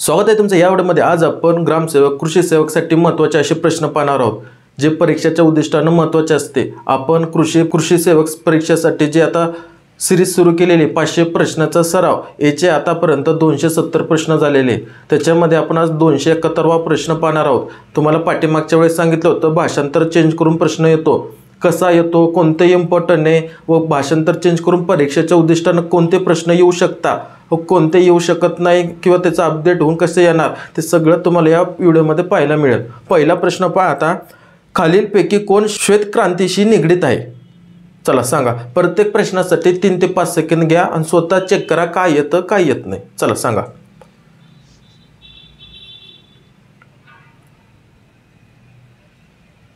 स्वागत आहे तुमचं या व्हिडिओमध्ये। आज आपण ग्रामसेवक कृषी सेवकसाठी महत्त्वाचे असे प्रश्न पाहणार आहोत जे परीक्षेच्या उद्दिष्टाने महत्त्वाचे असते। आपण कृषी सेवक परीक्षेसाठी जे आता सिरीज सुरू केलेली 500 प्रश्नाचा सराव याचे आतापर्यंत 270 प्रश्न झालेले। त्याच्यामध्ये आपण आज 271वा प्रश्न पाहणार आहोत। तुम्हाला पाठीमागच्या वेळेस सांगितलं होतं भाषांतर चेंज करून प्रश्न येतो, कसा येतो, कोणते इम्पॉर्टंट आहे व भाषांतर चेंज करून परीक्षेच्या उद्दिष्टाने कोणते प्रश्न येऊ शकतात व कोणते येऊ शकत नाही किंवा त्याचा अपडेट होऊन कसे येणार ते सगळं तुम्हाला या व्हिडिओमध्ये पाहायला मिळेल। पहिला प्रश्न पहा आता, खालीलपैकी कोण श्वेत क्रांतीशी निगडित आहे? चला सांगा। प्रत्येक प्रश्नासाठी 3 ते 5 सेकंद घ्या आणि स्वतः चेक करा काय येतं काय येत नाही। चला सांगा।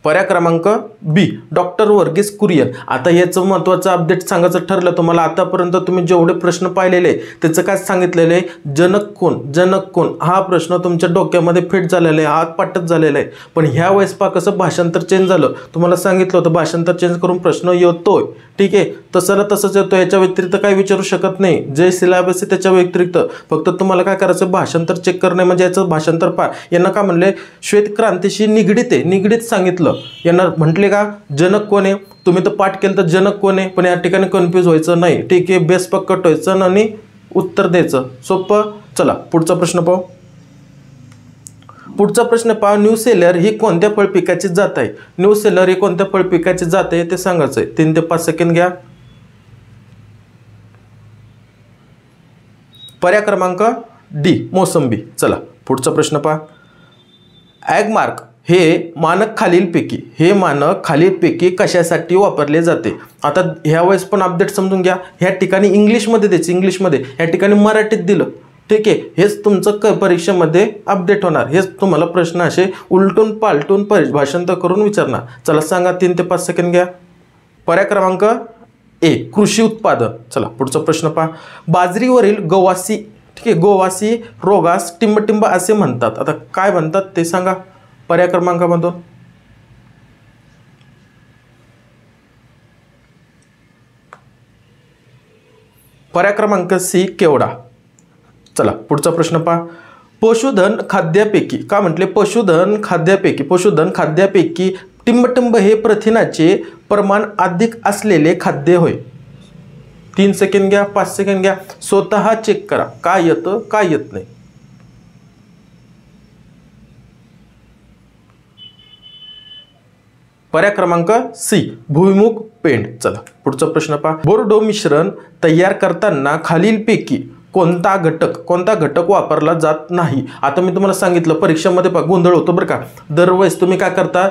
पर्याय क्रमांक बी, डॉक्टर वर्गीस कुरियन। आता याचं महत्त्वाचं अपडेट सांगायचं ठरलं तुम्हाला, आतापर्यंत तुम्ही जेवढे प्रश्न पाहिलेले त्याचं काय सांगितलेलं आहे, जनक कोण हा प्रश्न तुमच्या डोक्यामध्ये फिट झालेला आहे, हात पाठच झालेला आहे। पण ह्या वेळेस पहा कसं भाषांतर चेंज झालं। तुम्हाला सांगितलं होतं भाषांतर चेंज करून प्रश्न येतोय, ठीक आहे, तसंच येतो, याच्या व्यतिरिक्त काही विचारू शकत नाही। जे सिलेबस आहे त्याच्या व्यतिरिक्त फक्त तुम्हाला काय करायचं, भाषांतर चेक करणे म्हणजे याचं भाषांतर पहा। यांना काय म्हणले, श्वेत क्रांतीशी निगडित आहे, निगडित सांगितलं। यांना म्हटले का जनक कोण आहे, तुम्ही तर पाठ केलं तर जनक कोण आहे, पण या ठिकाणी कन्फ्यूज व्हायचं नाही, ठीक आहे, बेस पक्का ठेवायचं आणि उत्तर द्यायचं, सोपं। चला पुढचा प्रश्न पाहू। पुढचा प्रश्न पहा, न्यू सेलर ही कोणत्या फळ पिकाची जात आहे? न्यू सेलर ही कोणत्या फळ पिकाची जात आहे ते सांगायचं आहे। 3 ते 5 सेकंद घ्या। पर्याय क्रमांक डी, मोसंबी। चला पुढचा प्रश्न पहा, ॲगमार्क हे मानक खालीलपैकी कशासाठी वापरले जाते? आता ह्या वेळेस पण अपडेट समजून घ्या। ह्या ठिकाणी इंग्लिशमध्ये द्यायचं, इंग्लिशमध्ये, ह्या ठिकाणी मराठीत दिलं, ठीक आहे। हेच तुमचं परीक्षेमध्ये अपडेट होणार, हेच तुम्हाला प्रश्न असे उलटून पालटून भाषांतर करून विचारणार। चला सांगा, 3 ते 5 सेकंद घ्या। पर्याय क्रमांक ए, कृषी उत्पादन। चला पुढचा प्रश्न पहा, बाजरीवरील गवासी, ठीक आहे, गोवासी रोगास टिंबटिंब असे म्हणतात। आता काय म्हणतात ते सांगा पर्याय क्रमांकामधून। पर्याय क्रमांक सी, केवडा। चला पुढचा प्रश्न पहा, पशुधन खाद्यापैकी, का म्हटले, पशुधन खाद्यापैकी टिंबटिंब हे प्रथिनाचे प्रमाण अधिक असलेले खाद्य होय। 3 सेकंद घ्या, 5 सेकंद घ्या, स्वतः चेक करा काय येतं काय येत नाही। पर्याय क्रमांक सी, भुईमुग पेंड। चला पुढचा प्रश्न पहा, बोर्डो मिश्रण तयार करताना खालीलपैकी कोणता घटक वापरला जात नाही? आता मी तुम्हाला सांगितलं परीक्षेमध्ये गोंधळ होतो बरं का। दरवेळेस तुम्ही काय करता,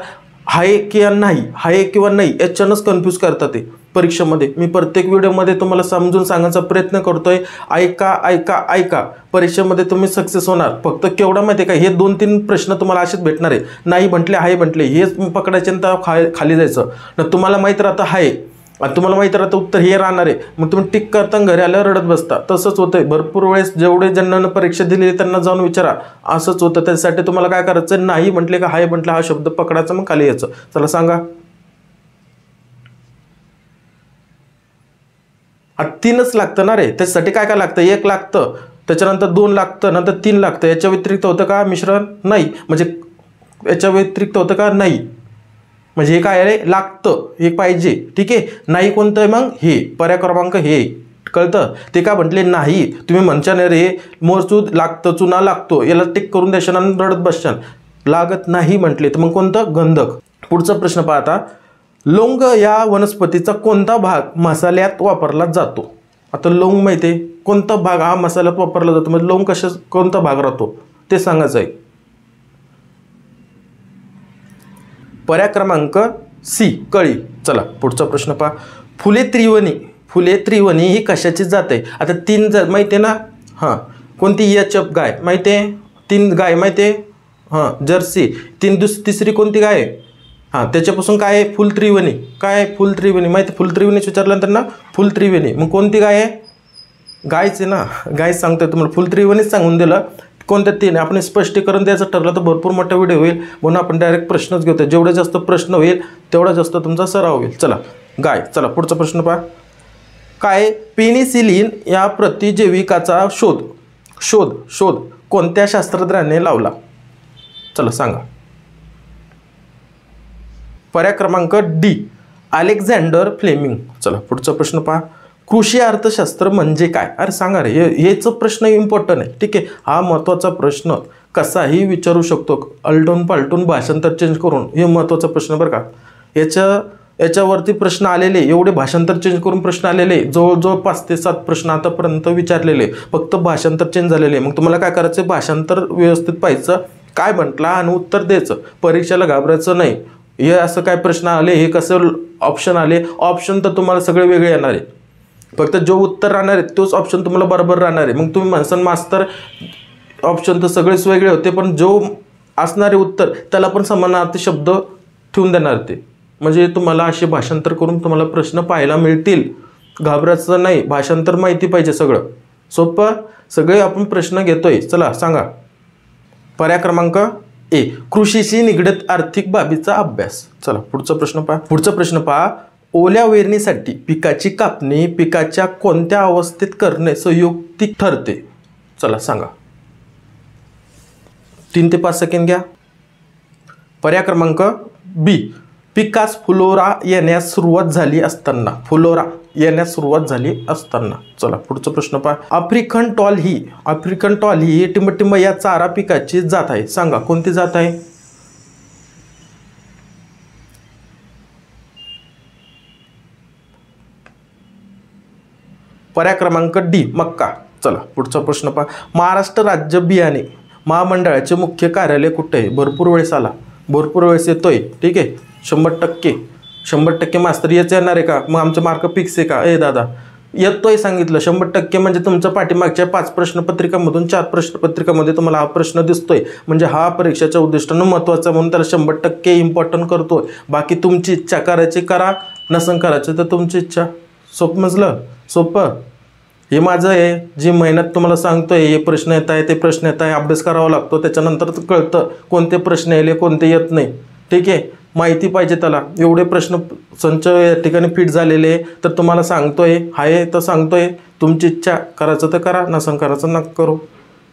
आहे किंवा नाही याच्यानंच कन्फ्यूज करता ते परीक्षेमध्ये। मी प्रत्येक व्हिडिओमध्ये तुम्हाला समजून सांगण्याचा प्रयत्न करतोय, ऐका, परीक्षेमध्ये तुम्ही सक्सेस होणार। फक्त केवढा माहिती आहे का, हे 2-3 प्रश्न तुम्हाला असेच भेटणार आहे, नाही म्हटले आहे म्हटले, हेच पकडायचे आणि खाली जायचं ना। तुम्हाला माहीत राहतं आहे आणि तुम्हाला माहिती राहतं उत्तर हे राहणार आहे, मग तुम्ही टिक करता घरी आल्यावर रडत बसता। तसंच होतंय भरपूर वेळेस, जेवढे ज्यांना परीक्षा दिलेली त्यांना जाऊन विचारा, असंच होतं। त्यासाठी तुम्हाला काय करायचं, नाही म्हटले का हाय म्हटलं हा शब्द पकडायचा, मग खाली यायचं। चला सांगा। 3च लागतं ना रे, त्याच्यासाठी काय लागतं, 1 लागतं, त्याच्यानंतर 2 लागतं, नंतर 3 लागतं। याच्या व्यतिरिक्त होतं का मिश्रण? नाही, म्हणजे याच्या व्यतिरिक्त होतं का? नाही, म्हणजे हे काय आहे, लागतं, हे पाहिजे, ठीक आहे। नाही कोणतं आहे मग? हे पर्याय क्रमांक हे, कळतं ते का म्हटले नाही। तुम्ही म्हणता नाही रे मोरचूद लागतं, चुना लागतो, याला टिक करून द्याशान आणि रडत बसशान, लागत नाही म्हटले तर मग कोणतं? गंधक। पुढचा प्रश्न पहा आता, लवंग या वनस्पतीचा कोणता भाग मसाल्यात वापरला जातो? आता लवंग माहिती आहे, कोणता भाग हा मसाल्यात वापरला जातो, म्हणजे लवंग कोणता भाग राहतो ते सांगायचं आहे। पर्याय क्रमांक सी, कळी। चला पुढचा प्रश्न पहा, फुले त्रिवणी ही कशाची जात आहे? आता 3 माहिती आहे ना, हां, कोणती? एचएफ गाय माहिती आहे, 3 गाय माहिती आहे, हां, जर्सी। तिसरी कोणती गाय आहे? हां, त्याच्यापासून काय आहे, फुल त्रिवेणी। काय फुल त्रिवेणी माहिती, फुल त्रिवेणीच विचारल्यानंतर ना फुल त्रिवेणी, मग कोणती गाय आहे? गायच आहे ना, गाय सांगतोय तुम्हाला, फुल त्रिवेणीच सांगून दिलं। कोणत्या 3 आपण स्पष्टीकरण द्यायचं ठरलं तर भरपूर मोठा व्हिडिओ होईल, म्हणून आपण डायरेक्ट प्रश्नच घेतो। जेवढे जास्त प्रश्न होईल तेवढा जास्त तुमचा सराव होईल। चला गाय। चला पुढचा प्रश्न पहा, काय पेनिसिलिन या प्रतिजैविकाचा शोध कोणत्या शास्त्रज्ञाने लावला? चला सांगा. पर्याय क्रमांक डी अलेक्झांडर फ्लेमिंग. चला पुढचा प्रश्न पहा. कृषी अर्थशास्त्र म्हणजे काय? अरे सांगा रे, हेच प्रश्न इम्पॉर्टंट आहे. ठीक आहे, हा महत्त्वाचा प्रश्न कसाही विचारू शकतो, आलटून पालटून भाषांतर चेंज करून. हे महत्त्वाचा प्रश्न बरं का. याच्यावरती प्रश्न आलेले, एवढे भाषांतर चेंज करून प्रश्न आलेले, जवळजवळ 5 ते 7 प्रश्न आतापर्यंत विचारलेले, फक्त भाषांतर चेंज झालेले. मग तुम्हाला काय करायचं, भाषांतर व्यवस्थित पाहायचं, काय म्हटलं आणि उत्तर द्यायचं. परीक्षेला घाबरायचं नाही. हे असं काय प्रश्न आले, हे कसं ऑप्शन आले, ऑप्शन तर तुम्हाला सगळे वेगळे येणार आहे. फक्त जो उत्तर राहणार आहे तोच ऑप्शन तुम्हाला बरोबर राहणार आहे. मग तुम्ही म्हणसान मास्तर ऑप्शन तर सगळेच वेगळे होते, पण जो असणारे उत्तर त्याला पण समानार्थी शब्द ठेवून देणार ते. म्हणजे तुम्हाला असे भाषांतर करून तुम्हाला प्रश्न पाहायला मिळतील. घाबरायचं नाही, भाषांतर माहिती पाहिजे सगळं. सोपं सगळे आपण प्रश्न घेतोय. चला सांगा. पर्याय क्रमांक ए कृषीशी निगडीत आर्थिक बाबीचा अभ्यास. चला पुढचा प्रश्न पहा. ओल्या वेरणीसाठी पिकाची कापणी पिकाच्या कोणत्या अवस्थेत करणे संयुक्तिक ठरते? चला सांगा. 3 ते 5 सेकंद घ्या. पर्याय क्रमांक बी पिकास फुलोरा येण्यास सुरुवात झाली असताना. चला पुढचा प्रश्न पहा. आफ्रिकन टॉल ही टिंबटिंब या चारा पिकाची जात आहे. सांगा कोणती जात आहे? पर्याय क्रमांक डी मक्का. चला पुढचा प्रश्न पहा. महाराष्ट्र राज्य बियाणे महामंडळाचे मुख्य कार्यालय कुठे आहे? भरपूर वेळेस येतोय. ठीक आहे, 100% मास्तर याच येणार आहे का? मग आमचे मार्क फिक्स आहे का? दादा येतोय सांगितलं. 100% म्हणजे तुमच्या पाठीमागच्या 5 प्रश्नपत्रिकांमधून 4 प्रश्नपत्रिकामध्ये तुम्हाला हा प्रश्न दिसतोय. म्हणजे हा परीक्षेच्या उद्दिष्टानं महत्त्वाचा म्हणून त्याला 100% इम्पॉर्टंट करतोय. बाकी तुमची इच्छा करायची करा, नसन करायचं तर तुमची इच्छा. सोपं हे माझं आहे. जी मेहनत तुम्हाला सांगतोय, हे प्रश्न येत आहे, ते प्रश्न येत आहे, अभ्यास करावा लागतो. त्याच्यानंतर कळतं कोणते प्रश्न येले, कोणते येत नाही. ठीक आहे, माहिती पाहिजे त्याला. एवढे प्रश्न संच या ठिकाणी फिट झालेले, तर तुम्हाला सांगतोय आहे तर सांगतोय. तुमची इच्छा करायचं तर करा, नसन करायचं नका करू.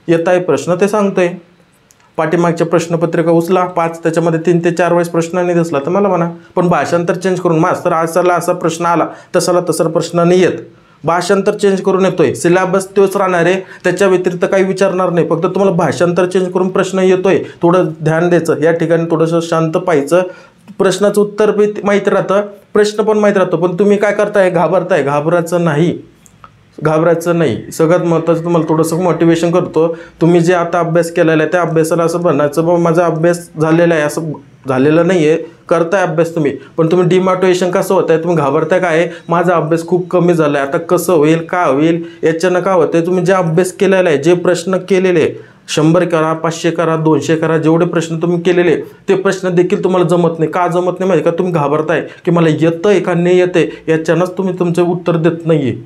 येत आहे प्रश्न ते सांगतोय. पाठीमागच्या प्रश्नपत्रिका उचला 5, त्याच्यामध्ये 3 ते 4 वेळेस प्रश्नांनी दिसला तर मला म्हणा. पण भाषांतर चेंज करून मास्तर असा प्रश्न आला, तसा प्रश्न नाही येत. भाषांतर चेंज करून येतोय. सिलेबस तोच राहणार आहे, त्याच्या व्यतिरिक्त काही विचारणार नाही. फक्त तुम्हाला भाषांतर चेंज करून प्रश्न येतोय, थोडं ध्यान द्यायचं. या ठिकाणी थोडंसं शांत पाहायचं. प्रश्नाचं उत्तर माहीत राहतं, प्रश्न पण माहीत राहतो. पण तुम्ही काय करताय, घाबरायचं नाही. सगळ्यात महत्त्वाचं तुम्हाला थोडंसं मोटिवेशन करतो. तुम्ही जे आता अभ्यास केलेला आहे त्या अभ्यासाला असं म्हणायचं, बाबा माझा अभ्यास झालेला आहे, असं झालेलं नाही आहे. करताय अभ्यास तुम्ही, पण तुम्ही डिमोटिवेशन कसं होत आहे, तुम्ही घाबरताय काय, माझा अभ्यास खूप कमी झाला आहे, आता कसं होईल, काय होईल, याच्यानं काय होतं आहे. तुम्ही जे अभ्यास केलेला आहे, जे प्रश्न केलेले 100 करा, 500 करा, 200 करा, जेवढे प्रश्न तुम्ही केलेले ते प्रश्न देखील तुम्हाला जमत नाही. का जमत नाही माहिती का? तुम्ही घाबरताय की मला येतं आहे का नाही येतं आहे, याच्यानंच तुम्ही तुमचे उत्तर देत नाही आहे.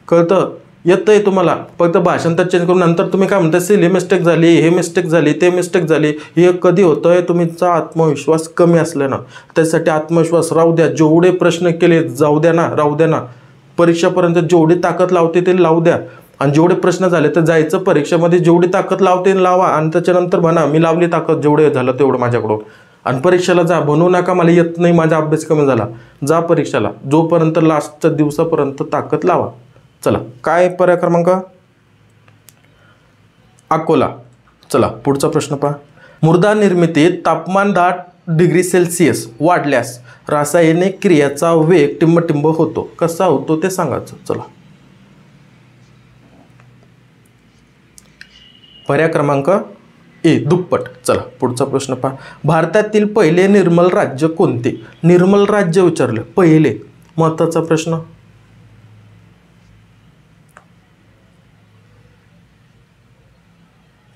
कळतं? येतं आहे तुम्हाला, फक्त भाषांतर चेंज करून नंतर तुम्ही काय म्हणता, सिली मिस्टेक झाली, हे मिस्टेक झाली, ते मिस्टेक झाली. हे कधी होतं आहे, तुमचा आत्मविश्वास कमी असल्यानं. त्यासाठी आत्मविश्वास राहू द्या. जेवढे प्रश्न केले राहू द्या ना. परीक्षेपर्यंत जेवढी ताकद लावते ते लावू द्या. आणि जेवढे प्रश्न झाले तर जायचं परीक्षेमध्ये, जेवढी ताकद लावते लावा. आणि त्याच्यानंतर म्हणा मी लावली ताकद, जेवढे झालं तेवढं माझ्याकडून. आणि परीक्षेला जा, बनवू नका मला येत नाही, माझा अभ्यास कमी झाला. जा परीक्षेला, जोपर्यंत लास्टच्या दिवसापर्यंत ताकद लावा. चला काय पर्याय क्रमांक अकोला. चला पुढचा प्रश्न पहा. मृदा निर्मितीत तापमान 10 डिग्री सेल्सिअस वाढल्यास रासायनिक क्रियेचा वेग टिंबटिंब होतो. कसा होतो ते सांगायचं. चला पर्याय क्रमांक ए दुप्पट. चला पुढचा प्रश्न पहा. भारतातील पहिले निर्मल राज्य कोणते? निर्मल राज्य विचारलं पहिले, महत्त्वाचा प्रश्न.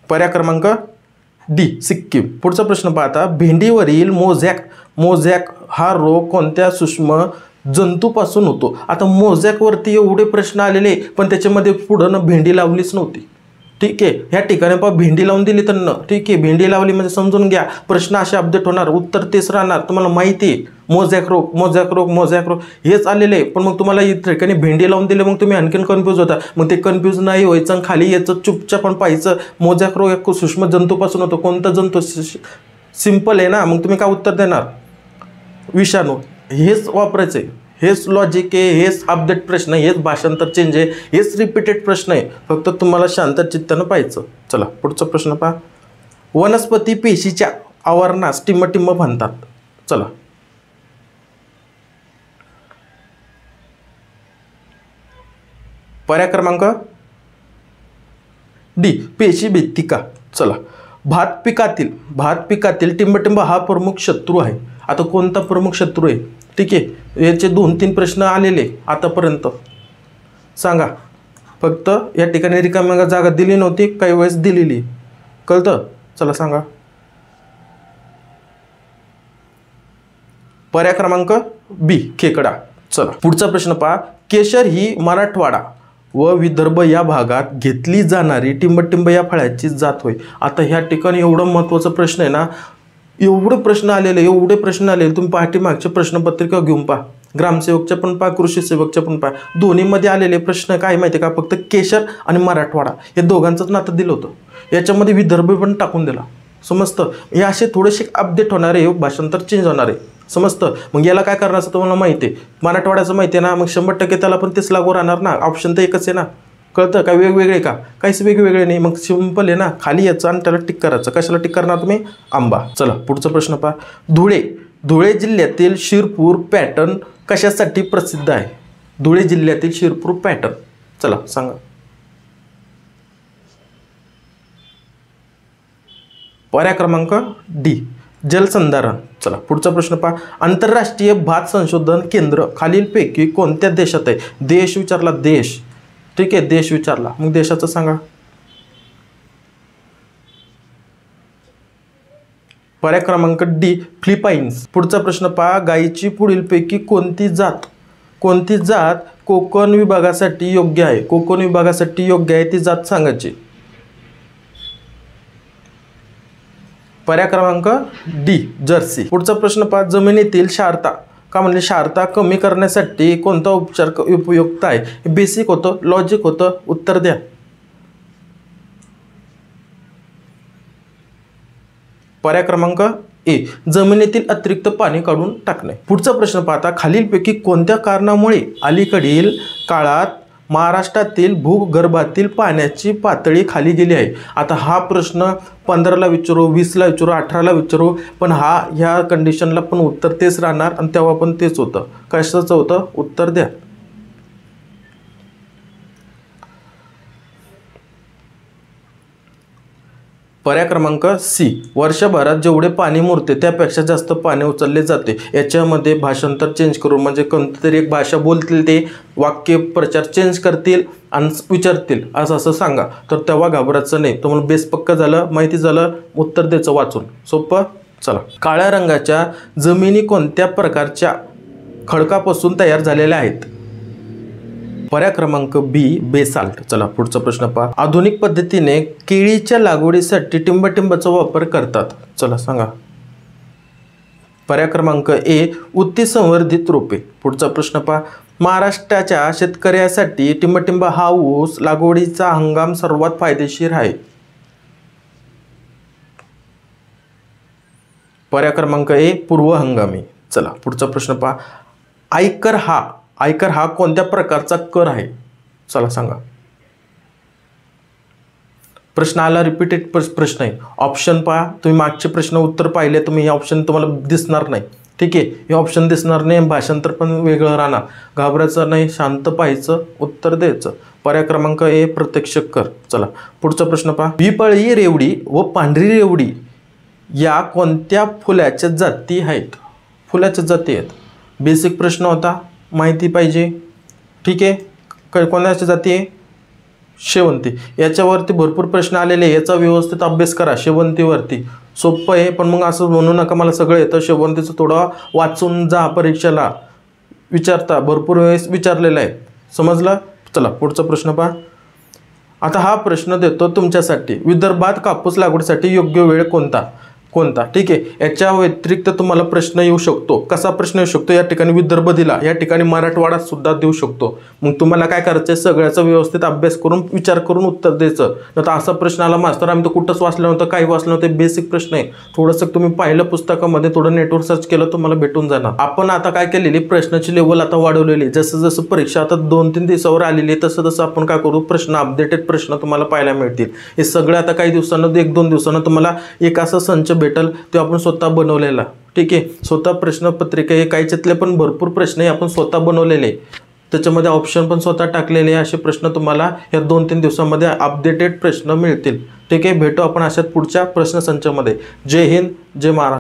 पर्याय क्रमांक डी सिक्कीम. पुढचा प्रश्न पाहता. भेंडीवरील मोझॅक हा रोग कोणत्या सूक्ष्म जंतूपासून होतो? आता मोझॅकवरती एवढे प्रश्न आलेले, पण त्याच्यामध्ये पुढं भेंडी लावलीच नव्हती. ठीक आहे, ह्या ठिकाणी पहा भेंडी लावून दिली तर ठीक आहे, भेंडी लावली म्हणजे समजून घ्या प्रश्न असे अपडेट होणार, उत्तर तेच राहणार. तुम्हाला माहिती आहे मोझॅक रोग हेच आलेले आहे. पण मग तुम्हाला इथे ठिकाणी भेंडी लावून दिले, मग तुम्ही आणखीन कन्फ्यूज होता. मग ते कन्फ्यूज नाही व्हायचं आणि खाली याचं चुपचाप पण पाहायचं. मोझॅक रोग एक सूक्ष्म जंतूपासून होतो. कोणता जंतू? सिंपल आहे ना. मग तुम्ही काय उत्तर देणार? विषाणू. हेच वापरायचं आहे. हेच लॉजिक आहे, हेच अपडेट प्रश्न आहे, हेच भाषांतर चेंज आहे, हेच रिपीटेड प्रश्न आहे. फक्त तुम्हाला शांत चित्तानं पाहायचं. चला पुढचा प्रश्न पहा. वनस्पती पेशीच्या आवरणास टिम्ब म्हणतात. चला पर्याय क्रमांक डी पेशी भित्तिका. चला भात पिकातील टिंबटिंब हा प्रमुख शत्रू आहे. आता कोणता प्रमुख शत्रू आहे? ठीक आहे, याचे 2-3 प्रश्न आलेले आतापर्यंत. सांगा. फक्त या ठिकाणी रिकाम्या जागा दिली नव्हती, काही वेळेस दिलेली. कळतं? चला सांगा. पर्याय क्रमांक बी खेकडा. चला पुढचा प्रश्न पहा. केशर ही मराठवाडा व विदर्भ या भागात घेतली जाणारी टिंबटिंब या फळाची जात होय. आता ह्या ठिकाणी एवढं महत्त्वाचा प्रश्न आहे ना. एवढे प्रश्न आलेले तुम्ही पाठीमागच्या प्रश्नपत्रिका घेऊन पहा. ग्रामसेवकच्या पण पहा, कृषी सेवकच्या पण पहा. दोन्हीमध्ये आलेले प्रश्न काय माहिती आहे का? फक्त केशर आणि मराठवाडा हे दोघांचंच नातं दिलं होतं. याच्यामध्ये विदर्भ पण टाकून दिला. समजतं? हे असे थोडेसे अपडेट होणारे, भाषांतर चेंज होणारे. समजतं? मग याला काय करणार असं तुम्हाला माहिती आहे. मराठवाड्याचं माहिती आहे ना. मग 100% त्याला पण तेच लागू राहणार ना. ऑप्शन तर एकच आहे ना. कळतं? काय वेगवेगळे का? काहीच वेगवेगळे नाही. मग सिंपल आहे ना. खाली याचं आणि त्याला टिक करायचं. कशाला टिक करणार तुम्ही? आंबा. चला पुढचा प्रश्न पहा. धुळे जिल्ह्यातील शिरपूर पॅटर्न कशासाठी प्रसिद्ध आहे? धुळे जिल्ह्यातील शिरपूर पॅटर्न. चला सांगा. पर्याय क्रमांक डी जलसंधारण. चला पुढचा प्रश्न पहा. आंतरराष्ट्रीय भात संशोधन केंद्र खालीलपैकी कोणत्या देशात आहे? देश विचारला. देश. ठीक आहे, देश विचारला. मग देशाचं सांगा. पर्याय क्रमांक डी फिलिपाईन्स. पुढचा प्रश्न पहा. गायीची पुढीलपैकी कोणती जात कोकण विभागासाठी योग्य आहे? कोकण विभागासाठी योग्य आहे ती जात सांगायची. पर्याय क्रमांक डी जर्सी. पुढचा प्रश्न पहा. जमिनीतील क्षारता क्षारता कमी करण्यासाठी कोणता उपचार उपयुक्त आहे? बेसिक होतं, लॉजिक होतं? उत्तर द्या. पर्याय क्रमांक ए जमिनीतील अतिरिक्त पाणी काढून टाकणे. पुढचा प्रश्न पाहता. खालीलपैकी कोणत्या कारणामुळे अलीकडील काळात महाराष्ट्रातील भूगर्भातील पाण्याची पातळी खाली गेली आहे? आता हा प्रश्न 15ला विचारू, 20ला विचारू, 18ला विचारू, पण ह्या कंडिशनला पण उत्तर तेच राहणार आणि तेव्हा पण तेच होतं. कशाचं होतं? उत्तर द्या. पर्याय क्रमांक सी वर्षभरात जेवढे पाणी मुरते त्यापेक्षा जास्त पाणी उचलले जाते. याच्यामध्ये भाषांतर चेंज करून म्हणजे कोणतीतरी एक भाषा बोलतील, ते वाक्य प्रचार चेंज करतील आणि विचारतील असं सांगा. तर तेव्हा घाबरायचं नाही. तुम्हाला बेस पक्का झालं, माहिती झालं, उत्तर द्यायचं वाचून. सोपं. चला. काळ्या रंगाच्या जमिनी कोणत्या प्रकारच्या खडकापासून तयार झालेल्या आहेत? पर्याय क्रमांक बी बेसाल्ट. चला पुढचा प्रश्न पहा. आधुनिक पद्धतीने केळीच्या लागवडीसाठी टिंबटिंबाचा वापर करतात. चला सांगा. पर्याय क्रमांक ए उच्च संवर्धित रोपे. पुढचा प्रश्न पहा. महाराष्ट्राच्या शेतकऱ्यासाठी टिंबटिंब हा ऊस लागवडीचा हंगाम सर्वात फायदेशीर आहे. पर्याय क्रमांक ए पूर्व हंगामी. चला पुढचा प्रश्न पहा. आयकर हा कोणत्या प्रकारचा कर आहे? चला सांगा. प्रश्न आला, रिपीटेड प्रश्न आहे. ऑप्शन पहा. तुम्ही मागचे प्रश्न उत्तर पाहिले, तुम्ही हे ऑप्शन तुम्हाला दिसणार नाही. ठीक आहे, हे ऑप्शन दिसणार नाही. भाषांतर पण वेगळं राहणार. घाबरायचं नाही, शांत पाहायचं, उत्तर द्यायचं. पर्याय क्रमांक ए प्रत्यक्ष कर. चला पुढचा प्रश्न पहा. पिपळी रेवडी व पांढरी रेवडी या कोणत्या फुलाच्या जाती आहेत? फुलाच्या जाती आहेत. बेसिक प्रश्न होता, माहिती पाहिजे. ठीक आहे. कोणाची जाती आहे? शेवंती. याच्यावरती भरपूर प्रश्न आलेले. याचा व्यवस्थित अभ्यास करा. शेवंतीवरती सोपं आहे, पण मग असं म्हणू नका मला सगळं येतं. शेवंतीचं थोडं वाचून जा. परीक्षेला विचारता भरपूर वेळेस विचारलेला आहे. समजलं? चला पुढचा प्रश्न पहा. आता हा प्रश्न देतो तुमच्यासाठी. विदर्भात कापूस लागवडीसाठी योग्य वेळ कोणता? कोणता? ठीक आहे. याच्या व्यतिरिक्त तुम्हाला प्रश्न येऊ शकतो. कसा प्रश्न येऊ शकतो? या ठिकाणी विदर्भ दिला, या ठिकाणी मराठवाडा सुद्धा देऊ शकतो. मग तुम्हाला काय करायचं आहे, सगळ्याचा व्यवस्थित अभ्यास करून विचार करून उत्तर द्यायचं. तर असा प्रश्न आला मास्तर आम्ही तर कुठंच वाचलं नव्हतं, काही वाचलं नव्हतं, बेसिक प्रश्न आहे. थोडंसं तुम्ही पाहिलं पुस्तकामध्ये, थोडं नेटवर सर्च केलं तुम्हाला भेटून जाणार. आपण आता काय केलेली, प्रश्नाची लेवल आता वाढवलेली. जसं जसं परीक्षा आता 2-3 दिवसावर आलेली आहे तसं तसं आपण काय करू, प्रश्न अपडेटेड प्रश्न तुम्हाला पाहायला मिळतील. हे सगळे आता काही दिवसांना 1-2 दिवसांना तुम्हाला एक असा संच भेटेल, तो आपण स्वतः बनवलेला. ठीक आहे. स्वतः प्रश्नपत्रिका हे काहीच्यातले पण भरपूर प्रश्न आहे आपण स्वतः बनवलेले. त्याच्यामध्ये ऑप्शन पण स्वतः टाकलेले. असे प्रश्न तुम्हाला या 2-3 दिवसांमध्ये अपडेटेड प्रश्न मिळतील. ठीक आहे. भेटू आपण अशात पुढच्या प्रश्नसंचामध्ये. जय हिंद, जय महाराष्ट्र.